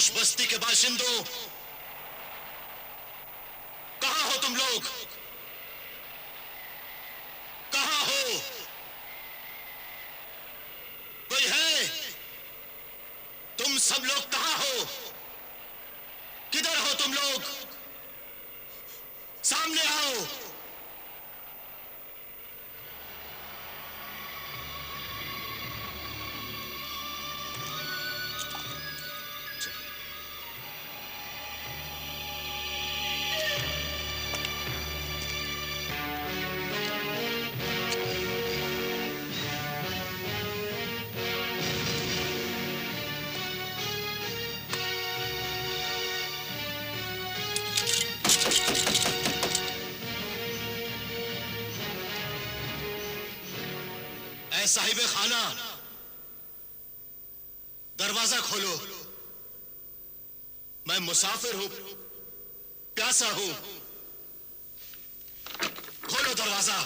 खामोश बस्ती के बाशिंदों, कहां हो तुम लोग? कहां हो? कोई है? तुम सब लोग कहां हो? किधर हो तुम लोग? सामने आओ। साहिब खाना, दरवाजा खोलो। मैं मुसाफिर हूं, प्यासा हूं। खोलो दरवाजा,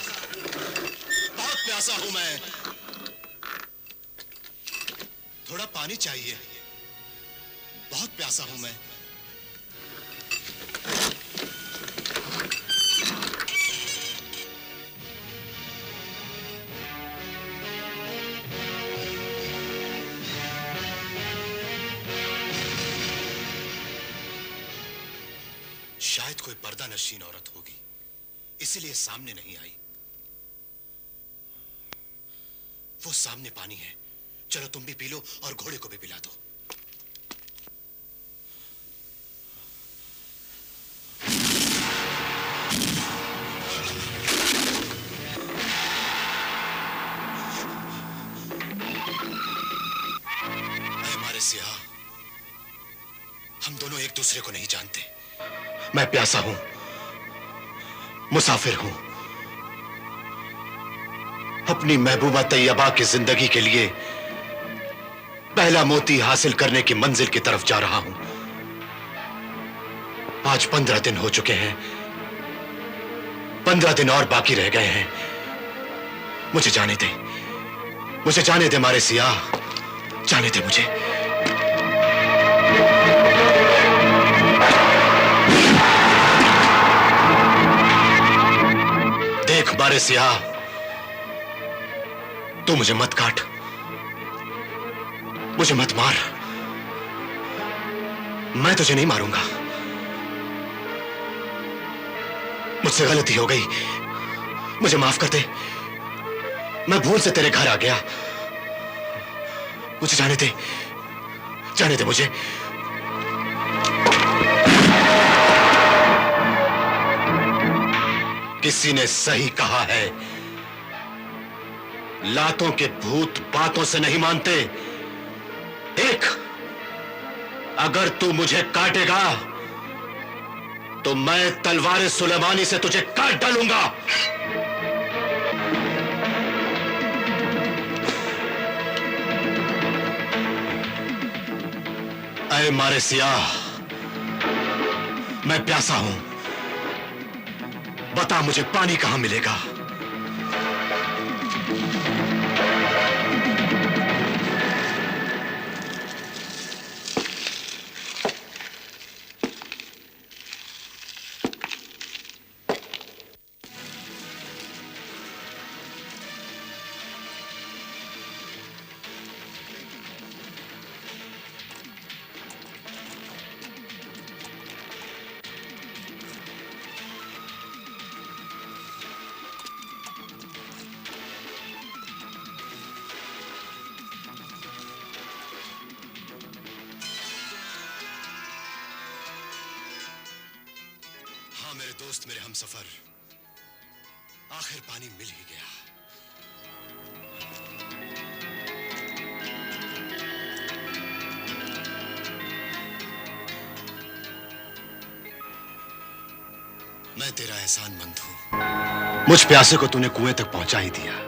बहुत प्यासा हूं मैं। थोड़ा पानी चाहिए, बहुत प्यासा हूं मैं। शायद कोई पर्दा नशीन औरत होगी, इसलिए सामने नहीं आई। वो सामने पानी है, चलो तुम भी पी लो और घोड़े को भी पिला दो। हमारे सियाह, हम दोनों एक दूसरे को नहीं जानते। मैं प्यासा हूं, मुसाफिर हूं। अपनी महबूबा तैयबा की जिंदगी के लिए पहला मोती हासिल करने की मंजिल की तरफ जा रहा हूं। आज 15 दिन हो चुके हैं, 15 दिन और बाकी रह गए हैं। मुझे जाने दे, मुझे जाने दे मारे सियाह, जाने दे मुझे। देख मारे सियाह, तू मुझे मत काट, मुझे मत मार। मैं तुझे नहीं मारूंगा, मुझसे गलती हो गई, मुझे माफ कर दे। मैं भूल से तेरे घर आ गया, मुझे जाने दे, जाने दे मुझे। किसी ने सही कहा है, लातों के भूत बातों से नहीं मानते। देख, अगर तू मुझे काटेगा तो मैं तलवार सुलेमानी से तुझे काट डालूंगा। ऐ मारे सियाह, मैं प्यासा हूं, बता मुझे पानी कहां मिलेगा? हाँ मेरे दोस्त, मेरे हमसफर, आखिर पानी मिल ही गया। मैं तेरा एहसानमंद हूं, मुझ प्यासे को तूने कुएं तक पहुंचा ही दिया।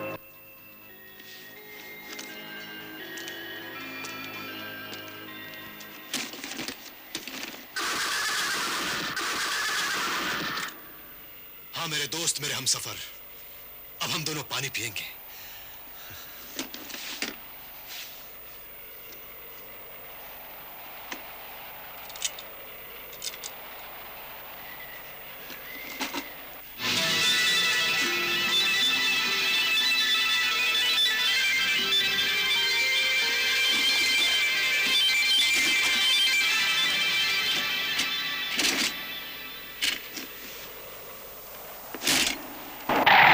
हाँ मेरे दोस्त, मेरे हमसफर, अब हम दोनों पानी पिएंगे।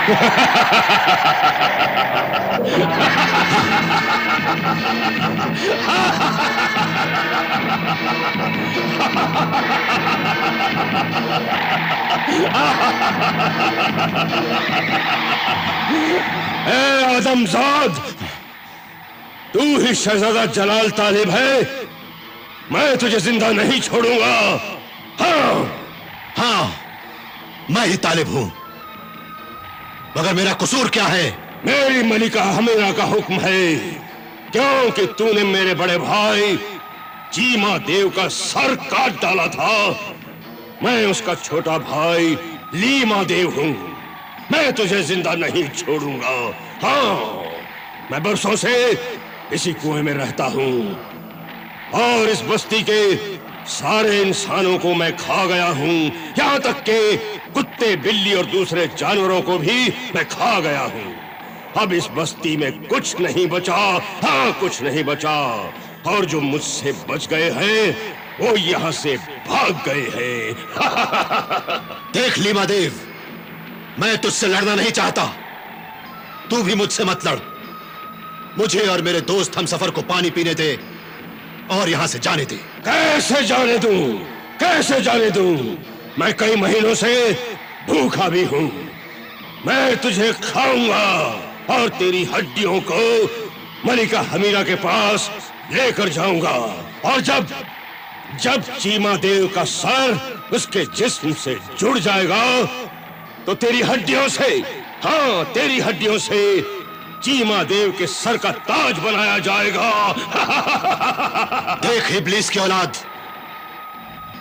ए आदमजाद, तू ही शहजादा जलाल तालिब है। मैं तुझे जिंदा नहीं छोड़ूंगा। हाँ, मैं ही तालिब हूं, मगर मेरा कसूर क्या है? मेरी मलिका हमीरा का हुक्म है, क्योंकि तूने मेरे बड़े भाई चीमा देव का सर काट डाला था। मैं उसका छोटा भाई लीमा देव हूं। मैं तुझे जिंदा नहीं छोड़ूंगा। हाँ, मैं बरसों से इसी कुएं में रहता हूं और इस बस्ती के सारे इंसानों को मैं खा गया हूं, यहां तक के कुत्ते, बिल्ली और दूसरे जानवरों को भी मैं खा गया हूं। अब इस बस्ती में कुछ नहीं बचा। हाँ, कुछ नहीं बचा, और जो मुझसे बच गए हैं वो यहां से भाग गए हैं। देख लीमा देव, मैं तुझसे लड़ना नहीं चाहता, तू भी मुझसे मत लड़। मुझे और मेरे दोस्त हम सफर को पानी पीने दे और यहां से जाने दे। कैसे जाने दूं? कैसे जाने दूं? मैं कई महीनों से भूखा भी हूं। मैं तुझे खाऊंगा और तेरी हड्डियों को मलिका हमीरा के पास लेकर जाऊंगा, और जब जब चीमा देव का सर उसके जिस्म से जुड़ जाएगा तो तेरी हड्डियों से, हाँ, तेरी हड्डियों से चीमा देव के सर का ताज बनाया जाएगा। देख इब्लीस की औलाद,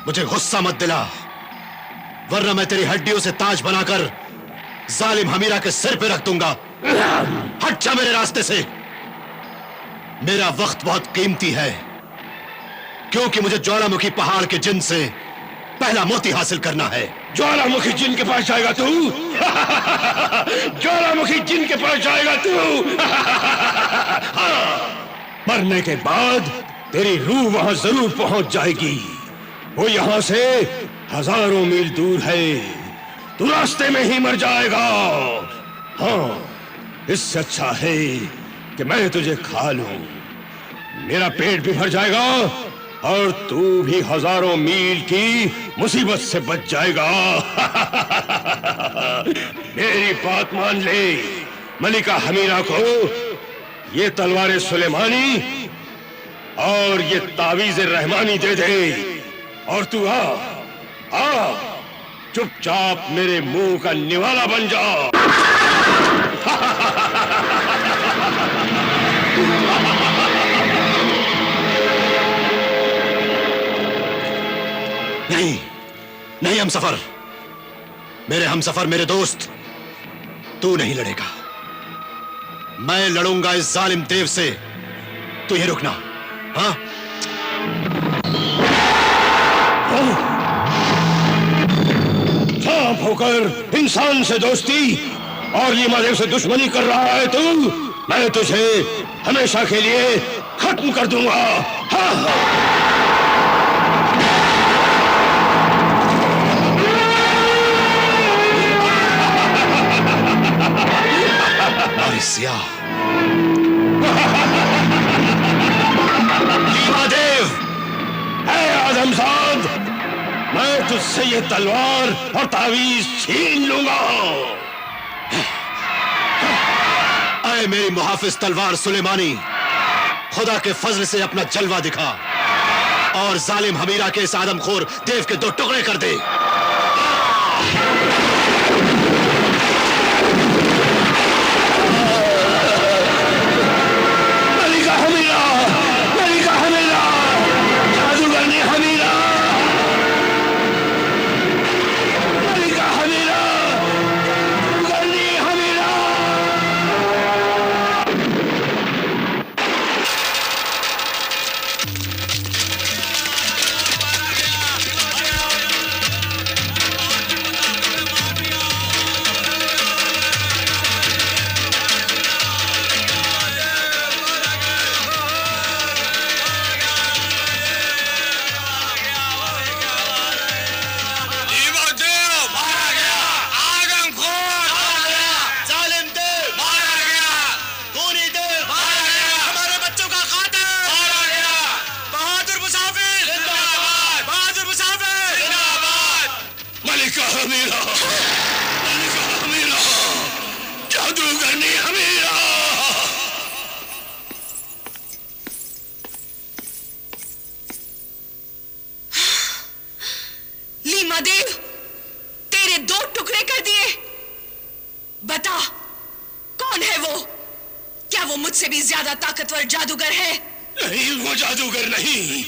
मुझे गुस्सा मत दिला, वरना मैं तेरी हड्डियों से ताज बनाकर जालिम हमीरा के सिर पे रख दूंगा। हट जा मेरे रास्ते से। मेरा वक्त बहुत कीमती है, क्योंकि मुझे ज्वालामुखी पहाड़ के जिन से पहला मोती हासिल करना है। ज्वालामुखी जिन के पास जाएगा तू? ज्वालामुखी जिन के पास जाएगा तू? मरने के बाद तेरी रूह वहां जरूर पहुंच जाएगी। वो यहां से हजारों मील दूर है, तू रास्ते में ही मर जाएगा। हाँ, इससे अच्छा है कि मैं तुझे खा लूं। मेरा पेट भी भर जाएगा और तू भी हजारों मील की मुसीबत से बच जाएगा। मेरी बात मान ले, मलिका हमीरा को ये तलवार सुलेमानी और ये तावीज़ रहमानी दे दे, और तू आ चुपचाप मेरे मुंह का निवाला बन जा। नहीं, नहीं हमसफर, मेरे हमसफर, मेरे दोस्त, तू नहीं लड़ेगा। मैं लड़ूंगा इस जालिम देव से, तू ये रुकना। हाँ, सांप होकर इंसान से दोस्ती और लीमा देव से दुश्मनी कर रहा है तू। मैं तुझे हमेशा के लिए खत्म कर दूंगा। हाँ। लीमा देव, है आदमजाद, मैं तुझसे ये तलवार और तावीज छीन लूंगा। आए मेरी मुहाफिज तलवार सुलेमानी, खुदा के फजल से अपना जलवा दिखा और जालिम हमीरा के इस आदमखोर देव के दो टुकड़े कर दे। मलिका हमीरा, मलिका हमीरा, जादूगरनी हमीरा। लीमा देव, तेरे 2 टुकड़े कर दिए। बता, कौन है वो? क्या वो मुझसे भी ज्यादा ताकतवर जादूगर है? नहीं, वो जादूगर नहीं,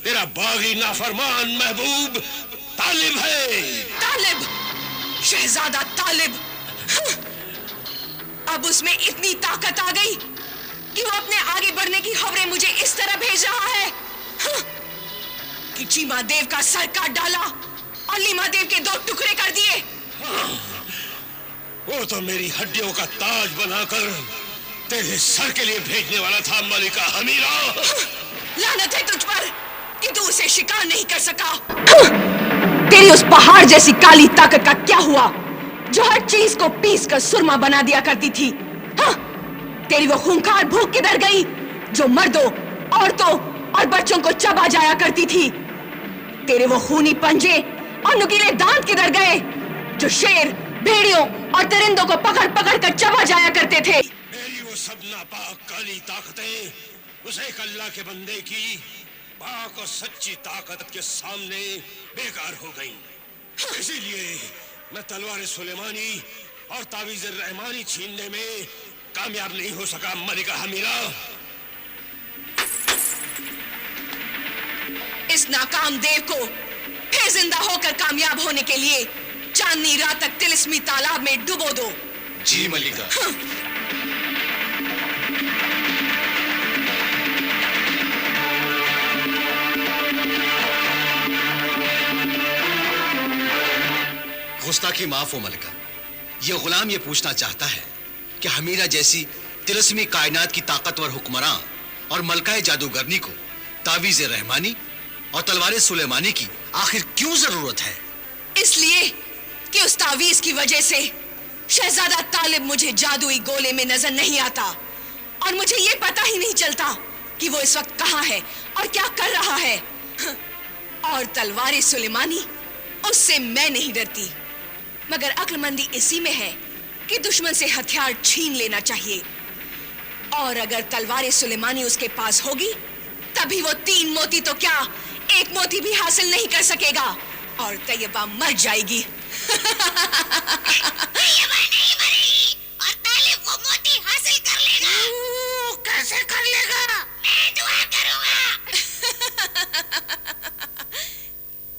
तेरा बागी नाफरमान महबूब तालिब है। तालिब? शहजादा तालिब? अब उसमें इतनी ताकत आ गई कि वो अपने आगे बढ़ने की खबरें मुझे इस तरह भेज रहा है कि चीमा देव का सर काट डाला और लीमा देव के 2 टुकड़े कर दिए। वो तो मेरी हड्डियों का ताज बनाकर तेरे सर के लिए भेजने वाला था मलिका हमीरा। लानत है तुझ पर कि तू उसे शिकार नहीं कर सका। तेरी उस पहाड़ जैसी काली ताकत का क्या हुआ जो हर चीज को पीस कर सुरमा बना दिया करती थी? हाँ? तेरी वो खूंखार भूख किधर गई जो मर्दों, औरतों और बच्चों को चबा जाया करती थी? तेरे वो खूनी पंजे और नुकीले दांत किधर गए जो शेर, भेड़ियों और दरिंदों को पकड़ पकड़ कर चबा जाया करते थे? मेरी वो सब नापाक काली ताकतें उस एक अल्लाह के बंदे की पाक और सच्ची ताकत के सामने बेकार हो गईं। इसीलिए मैं तलवार सुलेमानी और तावीज़ रहमानी छीनने में कामयाब नहीं हो सका मलिका हमीरा। इस नाकाम देव को फिर जिंदा होकर कामयाब होने के लिए चांदनी रात तक तिलिस्मी तालाब में डुबो दो। जी मलिका। गुस्ताखी माफ हो मलिका। ये गुलाम ये पूछना चाहता है कि हमीरा जैसी तिलस्मी कायनात की ताकतवर हुक्मरान और मलकाए जादूगरनी को तावीज़ रहमानी और तलवार सुलेमानी की आखिर क्यों जरूरत है? इसलिए कि उस तावीज की वजह से शहजादा तालिब मुझे जादुई गोले में नजर नहीं आता और मुझे ये पता ही नहीं चलता कि वो इस वक्त कहाँ है और क्या कर रहा है। और तलवार सुलेमानी, उससे मैं नहीं डरती, मगर अक्लमंदी इसी में है कि दुश्मन से हथियार छीन लेना चाहिए। और अगर तलवार सुलेमानी उसके पास होगी तभी वो 3 मोती तो क्या 1 मोती भी हासिल नहीं कर सकेगा और तैयबा मर जाएगी। तैयबा नहीं मरेगी और तालिब वो मोती हासिल कर लेगा। कैसे कर लेगा? मैं दुआ करूंगा।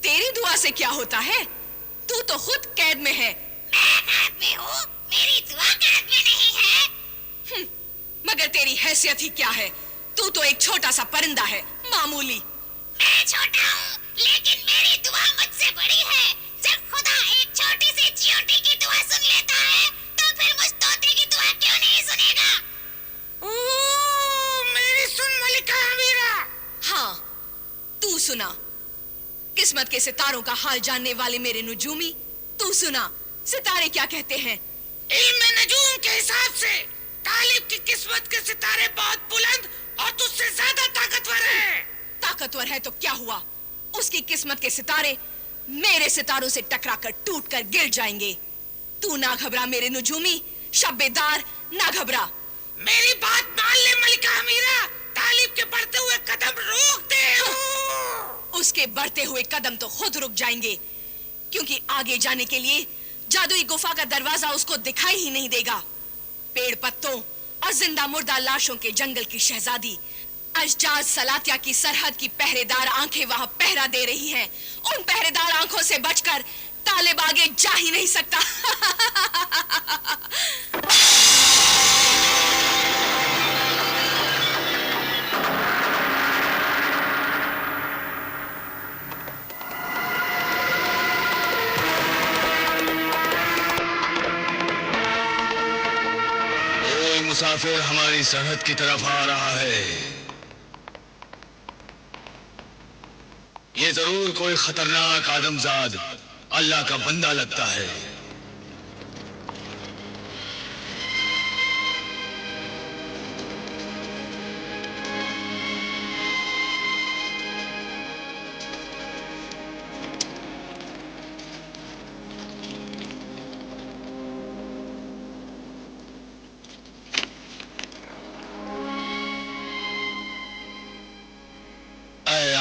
तेरी दुआ से क्या होता है? तू तो खुद कैद में है। मैं कैद में हूँ, मेरी दुआ कैद में नहीं है। मगर तेरी हैसियत ही क्या है? तू तो एक छोटा सा परिंदा है, मामूली। मैं छोटा हूँ, लेकिन मेरी दुआ मुझसे बड़ी है। जब खुदा एक छोटी सी चींटी की दुआ सुन लेता है, तो फिर मुझ तोते की दुआ क्यों नहीं सुनेगा? मेरी सुन मलिका हमीरा। हाँ, तू सुना। किस्मत के सितारों का हाल जानने वाले मेरे नुजूमी, तू सुना सितारे क्या कहते हैं। इल्म नजूम के हिसाब से तालिब की किस्मत के सितारे बहुत बुलंद और तुझसे ज्यादा ताकतवर है। ताकतवर है तो क्या हुआ? उसकी किस्मत के सितारे मेरे सितारों से टकराकर टूटकर गिर जाएंगे। तू ना घबरा मेरे नुजूमी, शब्बेदार ना घबरा। मेरी बात मान ले मलिका हमीरा, तालिब के बढ़ते हुए कदम रोक दे। उसके बढ़ते हुए कदम तो खुद रुक जाएंगे, क्योंकि आगे जाने के लिए जादुई गुफा का दरवाजा उसको दिखाई ही नहीं देगा। पेड़ पत्तों और जिंदा मुर्दा लाशों के जंगल की शहजादी अजजाज सलातिया की सरहद की पहरेदार आंखें वहां पहरा दे रही हैं। उन पहरेदार आंखों से बचकर तालिब आगे जा ही नहीं सकता। मुसाफिर हमारी सरहद की तरफ आ रहा है। ये जरूर कोई खतरनाक आदमजाद अल्लाह का बंदा लगता है।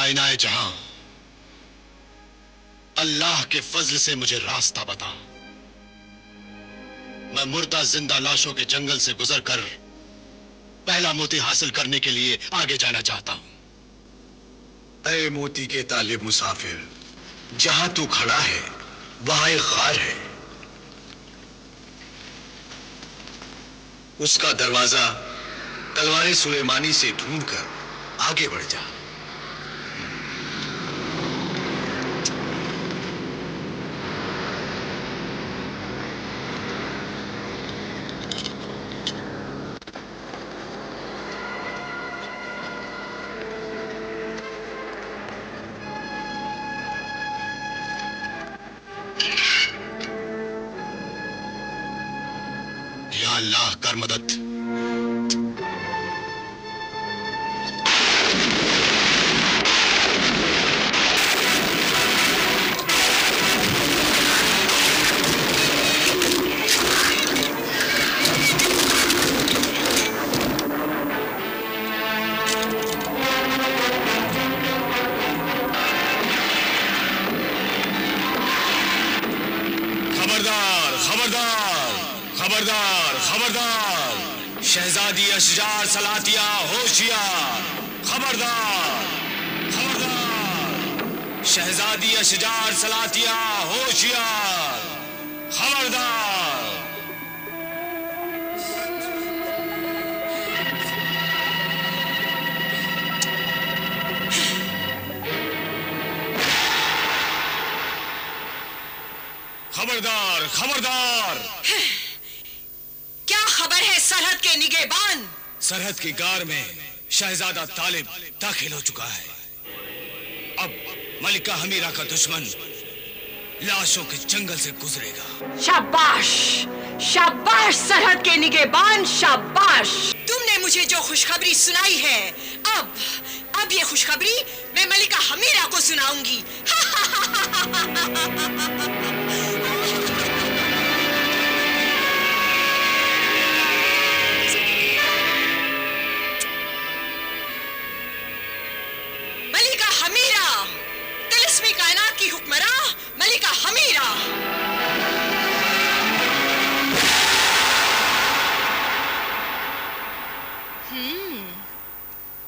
आईनाए जहां, अल्लाह के फजल से मुझे रास्ता बता। मैं मुर्दा जिंदा लाशों के जंगल से गुजरकर पहला मोती हासिल करने के लिए आगे जाना चाहता हूं। अरे मोती के तालिब मुसाफिर, जहां तू खड़ा है वहां एक गार है। उसका दरवाजा तलवार सुलेमानी से ढूंढकर आगे बढ़ जा। या अल्लाह कर मदद। खबरदार खबरदार खबरदार खबरदार, शहजादी अशजार सलातिया होशियार। खबरदार खबरदार, शहजादी अशजार सलातिया होशियार। खबरदार। खबरदार खबरदार। क्या खबर है सरहद के निगहबान? सरहद की गार में शहजादा तालिब दाखिल हो चुका है। अब मलिका हमीरा का दुश्मन लाशों के जंगल से गुजरेगा। शाबाश शाबाश सरहद के निगहबान, शाबाश। तुमने मुझे जो खुशखबरी सुनाई है, अब ये खुशखबरी मैं मलिका हमीरा को सुनाऊंगी। मलिका हमीरा, तिलिस्मी कायनात की हुक्मरां मलिका हमीरा।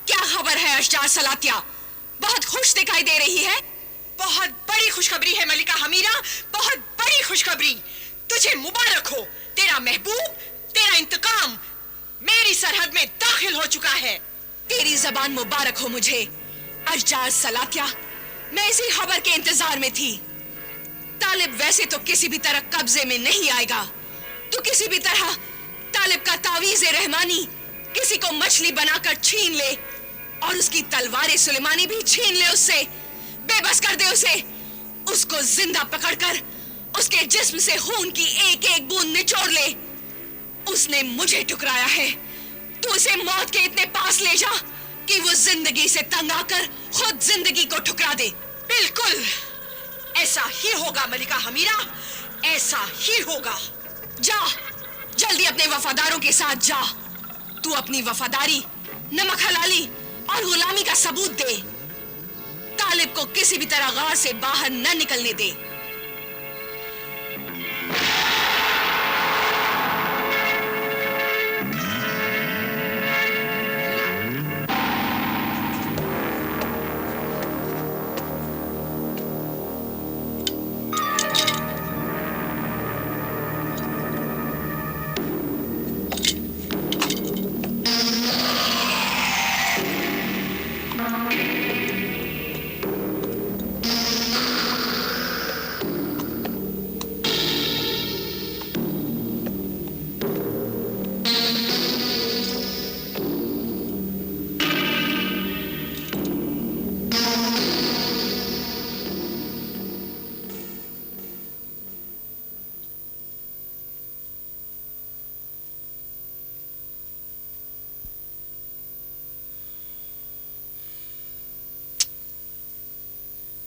क्या खबर है अशजार सलातिया? बहुत खुश दिखाई दे रही है। बहुत बड़ी खुशखबरी है मलिका हमीरा, बहुत बड़ी खुशखबरी। तुझे मुबारक हो, तेरा महबूब, तेरा इंतकाम मेरी सरहद में दाखिल हो चुका है। तेरी जबान मुबारक हो मुझे अशजार सलातिया। मैं इसी खबर के इंतजार में थी। तालिब वैसे तो किसी भी तरह कब्जे में नहीं आएगा। तो किसी भी तरह तालिब का तावीज़ रहमानी किसी को मछली बनाकर छीन ले और उसकी तलवार सुलेमानी भी छीन ले उससे, बेबस कर दे उसे। उसको जिंदा पकड़कर उसके जिस्म से खून की एक एक बूंद निचोड़ ले। उसने मुझे ठुकराया है, तू उसे मौत के इतने पास ले जा कि वो जिंदगी से तंग आकर खुद जिंदगी को ठुकरा दे। बिल्कुल ऐसा ही होगा मलिका हमीरा, ऐसा ही होगा। जा जल्दी अपने वफादारों के साथ जा। तू अपनी वफादारी, नमक हलाली और गुलामी का सबूत दे। तालिब को किसी भी तरह गार से बाहर न निकलने दे।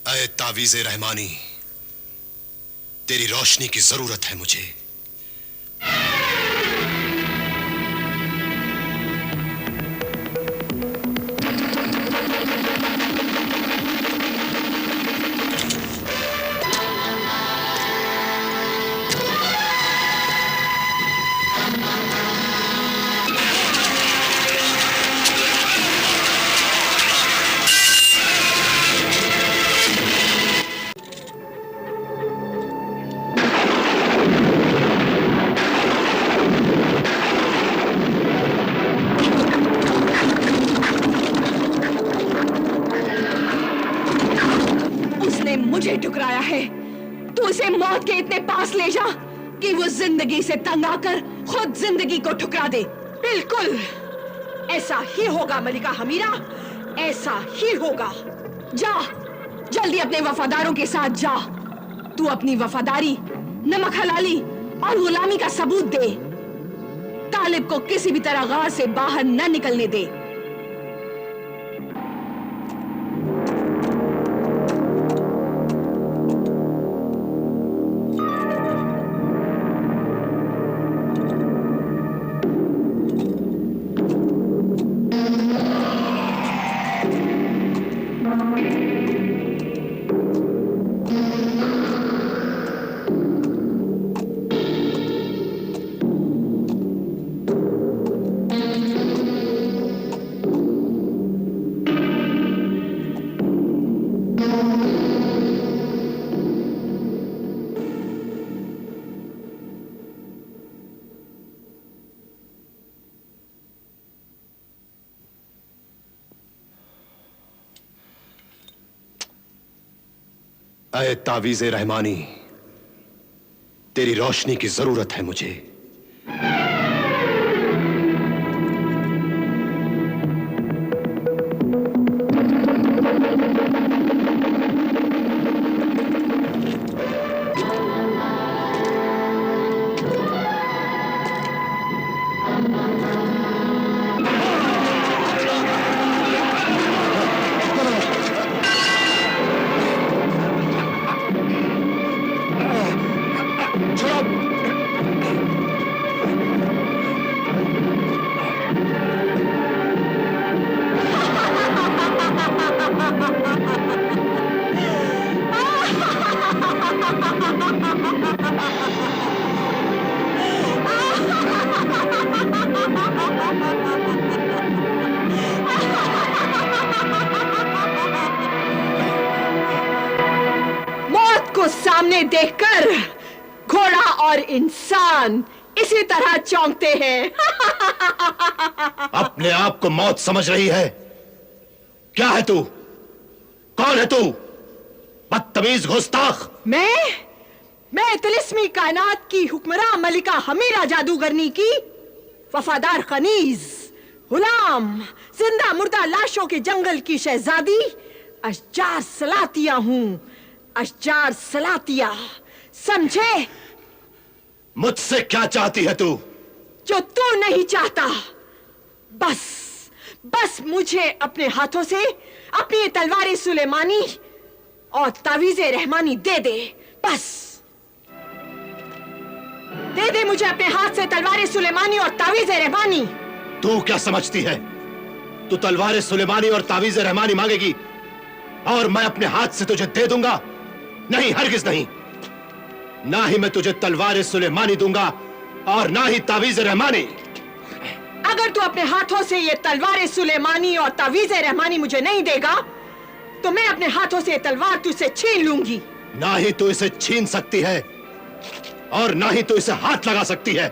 ऐ तावीज़े रहमानी, तेरी रोशनी की जरूरत है मुझे। मौत के इतने पास ले जा कि वो जिंदगी से तंग आकर खुद जिंदगी को ठुकरा दे। बिल्कुल ऐसा ही होगा मलिका हमीरा, ऐसा ही होगा। जा, जल्दी अपने वफादारों के साथ जा। तू अपनी वफादारी, नमक हलाली और गुलामी का सबूत दे। तालिब को किसी भी तरह गार से बाहर न निकलने दे। ऐ तावीज़े रहमानी, तेरी रोशनी की जरूरत है मुझे। मौत को सामने देखकर घोड़ा और इंसान इसी तरह चौंकते हैं। अपने आप को मौत समझ रही है? क्या है तू? कौन है तू? बदतमीज गुस्ताख। मैं तिलिस्मी कायनात की हुक्मरां मलिका हमीरा जादूगरनी की वफादार खनीज, गुलाम, जिंदा मुर्दा लाशों के जंगल की शहजादी अशजार सलातिया हूं। अशजार सलातिया, समझे? मुझसे क्या चाहती है तू? जो तू नहीं चाहता। बस मुझे अपने हाथों से अपनी तलवार सुलेमानी और तावीज़े रहमानी दे दे। बस दे दे मुझे अपने हाथ से तलवार सुलेमानी और तावीज़े रहमानी। तू क्या समझती है? तू तलवार सुलेमानी और तावीज़े रहमानी मांगेगी और मैं अपने हाथ से तुझे दे दूंगा? नहीं, हरगिज नहीं। ना ही मैं तुझे तलवार सुलेमानी दूंगा और ना ही तावीज़े रहमानी। अगर तू अपने हाथों से ये तलवार सुलेमानी और तावीज़े रहमानी मुझे नहीं देगा तो मैं अपने हाथों से तलवार तुझसे छीन लूंगी। ना ही तू इसे छीन सकती है और ना ही तू इसे हाथ लगा सकती है।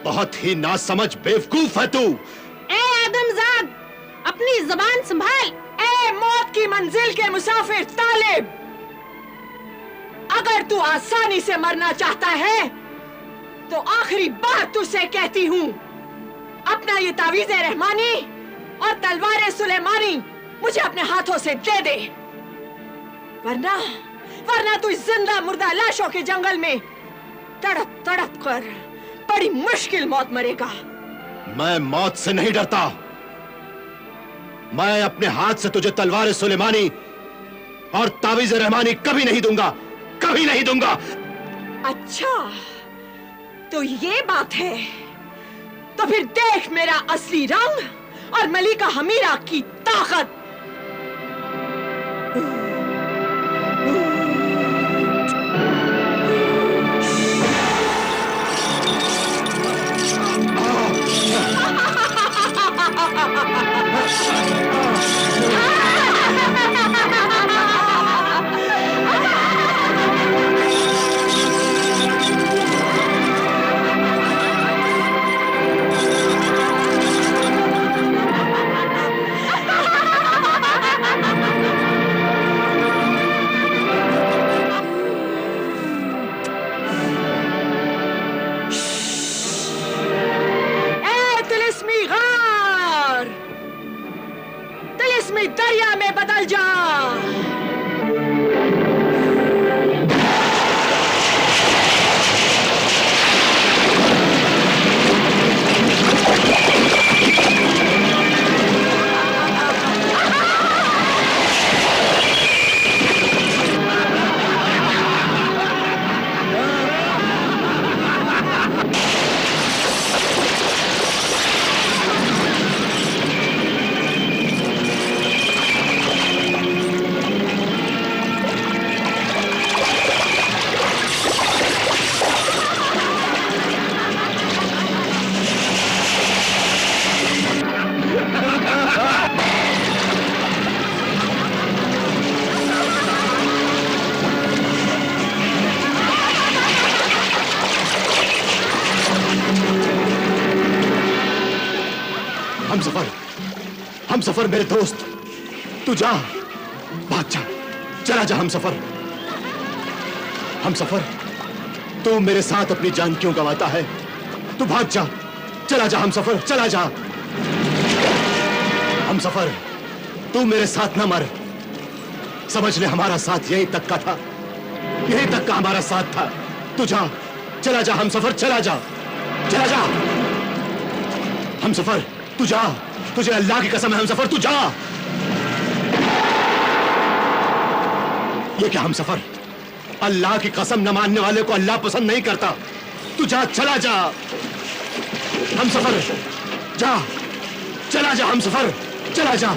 बहुत ही नासमझ बेवकूफ है तू। ए आदमजाद, अपनी जुबान संभाल। ए मौत की मंजिल के मुसाफिर तालिब, अगर तू आसानी से मरना चाहता है तो आखिरी बार तुझसे कहती हूं, अपना ये तावीज़े रहमानी और तलवार सुलेमानी मुझे अपने हाथों से दे दे, वरना तू जिंदा मुर्दा लाशों के जंगल में तड़प तड़प कर बड़ी मुश्किल मौत मरेगा। मैं मौत से नहीं डरता। मैं अपने हाथ से तुझे तलवार सुलेमानी और तावीज़े रहमानी कभी नहीं दूंगा, कभी नहीं दूंगा। अच्छा, तो ये बात है। तो फिर देख मेरा असली रंग और मलिका हमीरा की ताकत। हमसफर मेरे दोस्त, तू जा, भाग जा, चला जा हमसफर। हमसफर, तू मेरे साथ अपनी जान क्यों गंवाता है? तू भाग जा, चला जा हमसफर, चला जा। हमसफर, तू मेरे साथ ना मर। समझ ले, हमारा साथ यहीं तक का था, यहीं तक का हमारा साथ था। तू जा, चला जा हमसफर, चला जा, चला जा। हमसफर, तू जा, तुझे अल्लाह की कसम है हमसफर, तू जा। ये क्या हमसफर, अल्लाह की कसम न मानने वाले को अल्लाह पसंद नहीं करता। तू जा, चला जा हमसफर, जा, चला जा हमसफर, चला जा।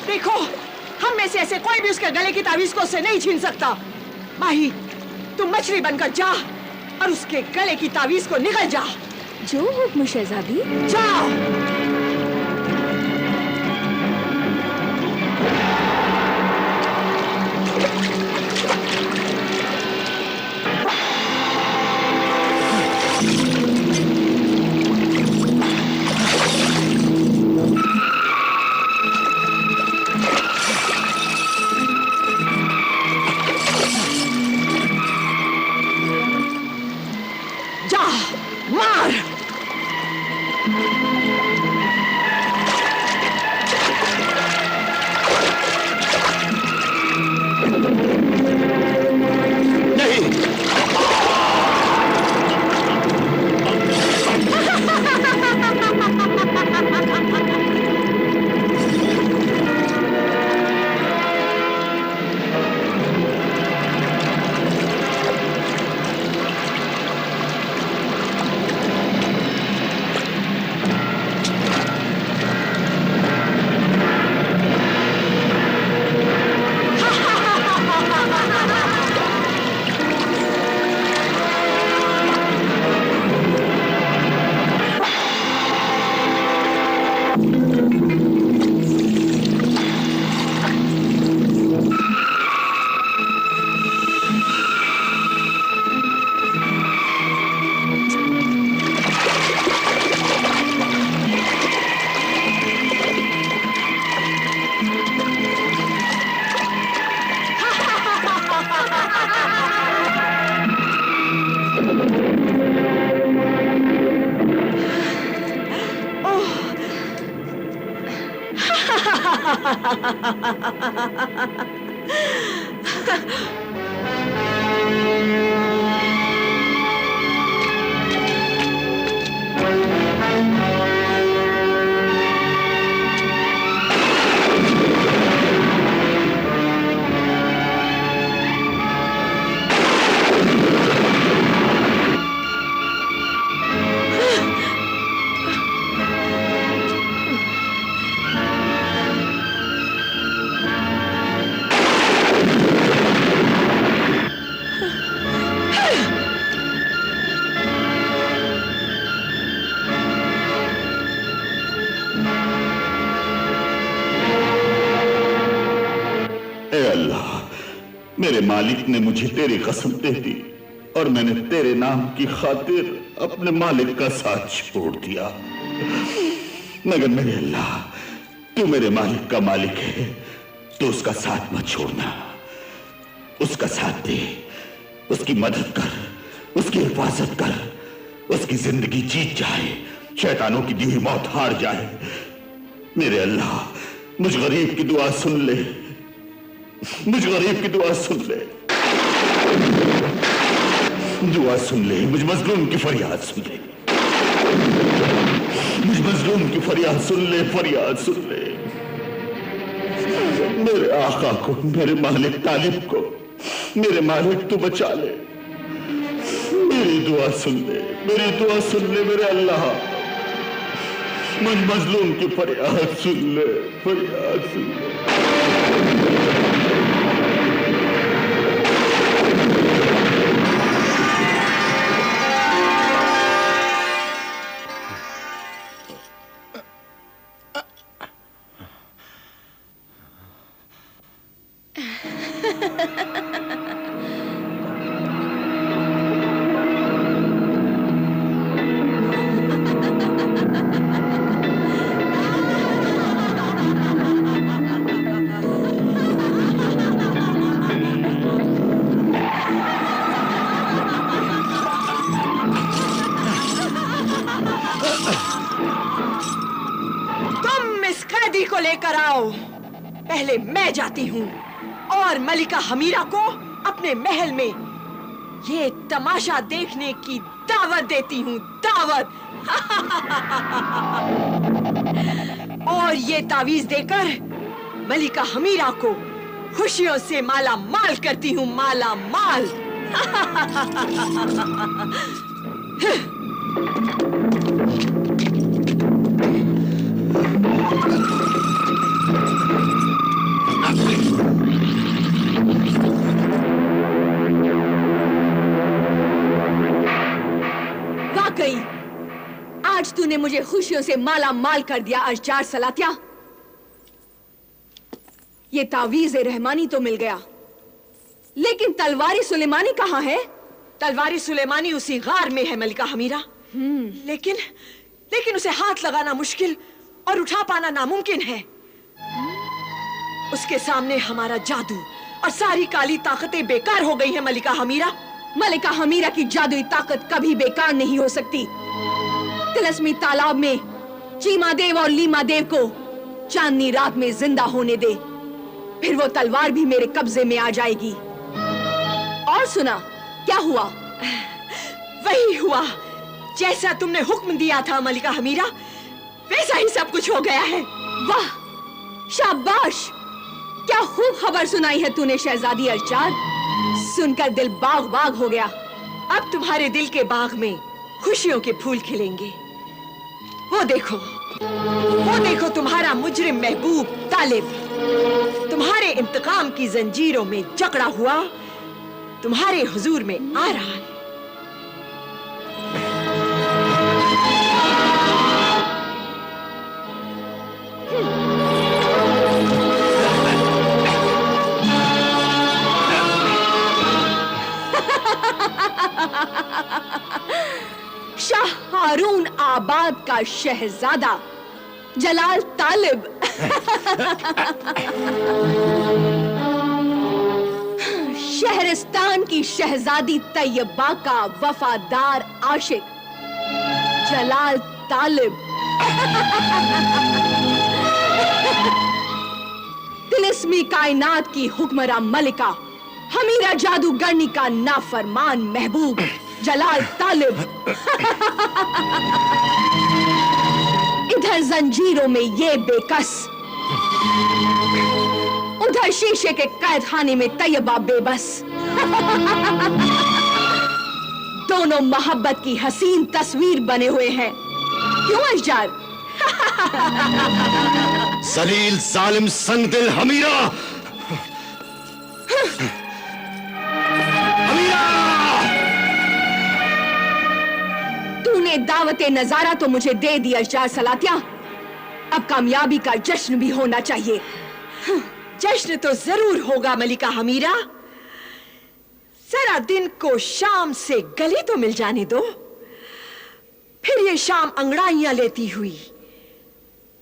देखो, हम में से ऐसे कोई भी उसके गले की तावीज को उससे नहीं छीन सकता। माही, तुम मछली बनकर जा और उसके गले की तावीज को निकल जा। जो हुक्म शहजादी। जाओ। मेरे मालिक ने मुझे तेरी कसम दे दी और मैंने तेरे नाम की खातिर अपने मालिक का साथ छोड़ दिया। मगर मेरे अल्लाह, तू मेरे मालिक का मालिक है, तो उसका साथ मत छोड़ना। उसका साथ दे, उसकी मदद कर, उसकी हिफाजत कर, उसकी जिंदगी जीत जाए, शैतानों की दी हुई मौत हार जाए। मेरे अल्लाह, मुझ गरीब की दुआ सुन ले, मुझ गरीब की दुआ सुन ले, दुआ सुन ले, मुझ मजलूम की फरियाद सुन ले, मुझ मजलूम की फरियाद सुन ले, फरियाद सुन ले। मेरे आका को, मेरे मालिक तालिब को, मेरे मालिक तू बचा ले, मेरी दुआ सुन ले, मेरी दुआ सुन ले मेरे अल्लाह, मुझ मजलूम की फरियाद सुन ले, फरियाद सुन ले। को लेकर आओ। पहले मैं जाती हूँ और मलिका हमीरा को अपने महल में ये तमाशा देखने की दावत देती हूँ, दावत। और ये तावीज देकर मलिका हमीरा को खुशियों से माला माल करती हूँ, माला माल। वाकई आज तूने मुझे खुशियों से माला माल कर दिया अशजार सलातिया। ये तावीज़ रहमानी तो मिल गया, लेकिन तलवारी सुलेमानी कहाँ है? तलवारी सुलेमानी उसी गार में है मलिका हमीरा। लेकिन उसे हाथ लगाना मुश्किल और उठा पाना नामुमकिन है। उसके सामने हमारा जादू और सारी काली ताकतें बेकार हो गई हैं मलिका हमीरा। मलिका हमीरा की जादुई ताकत कभी बेकार नहीं हो सकती। तिलस्मी तालाब में चीमा देव और लीमा देव को चांदनी रात में जिंदा होने दे, फिर वो तलवार भी मेरे कब्जे में आ जाएगी। और सुना, क्या हुआ? वही हुआ जैसा तुमने हुक्म दिया था मलिका हमीरा, वैसा ही सब कुछ हो गया है। वाह, शाबाश! क्या खूब खबर सुनाई है तूने शहजादी अशजार। सुनकर दिल बाग बाग हो गया। अब तुम्हारे दिल के बाग में खुशियों के फूल खिलेंगे। वो देखो तुम्हारा मुजरिम महबूब तालिब तुम्हारे इंतकाम की जंजीरों में जकड़ा हुआ तुम्हारे हुजूर में आ रहा है। शाह हारून आबाद का शहजादा जलाल तालिब शहरिस्तान की शहजादी तैयबा का वफादार आशिक जलाल तालिब तिलिस्मी कायनात की हुक्मरां मलिका हमीरा जादूगरनी का नाफरमान महबूब जलाल तालिब इधर जंजीरों में ये बेकस, उधर शीशे के कैदखाने में तैयबा बेबस। दोनों मोहब्बत की हसीन तस्वीर बने हुए हैं। क्यों अशजार? जलील जालिम संगदिल हमीरा! तूने दावते नजारा तो मुझे दे दी अशजार सलातिया, अब कामयाबी का जश्न भी होना चाहिए। जश्न तो जरूर होगा मलिका हमीरा। जरा दिन को शाम से गले तो मिल जाने दो, फिर ये शाम अंगड़ाइयां लेती हुई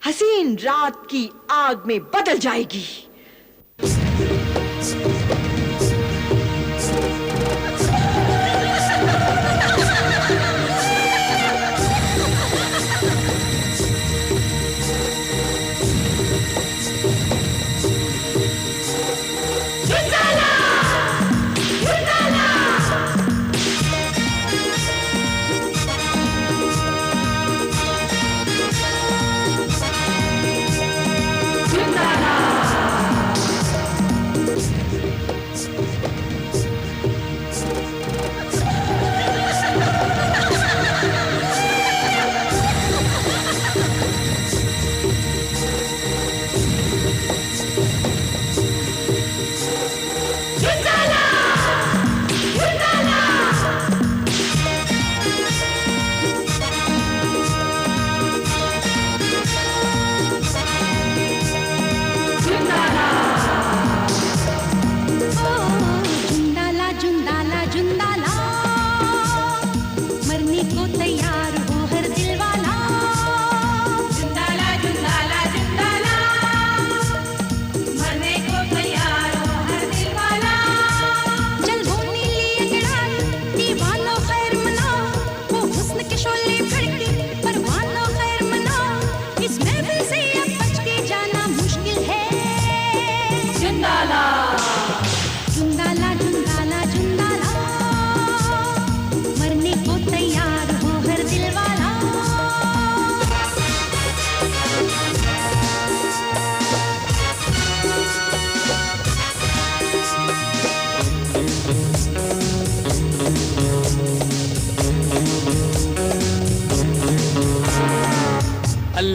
हसीन रात की आग में बदल जाएगी।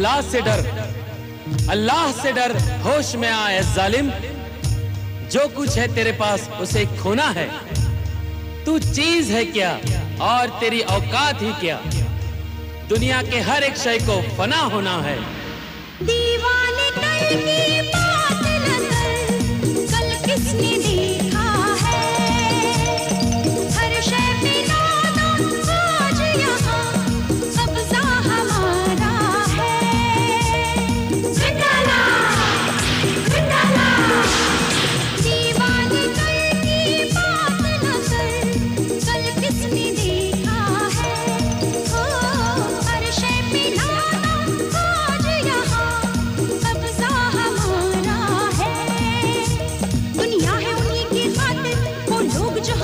अल्लाह से डर, अल्लाह से डर, होश में आए जालिम। जो कुछ है तेरे पास उसे खोना है। तू चीज है क्या और तेरी औकात ही क्या? दुनिया के हर एक शय को फना होना है। दीवाने करके बात न कर, कल किसने देखा है? हर शय पे नाना आज यहाँ कब्जा हमारा है। जिंदाला, जिंदाला। दीवाने करके बात न कर, कल किसने देखा है? हो हर शय पे नाना आज यहाँ कब्जा हमारा है। दुनिया है उन्हीं की खातिर, वो लोग जो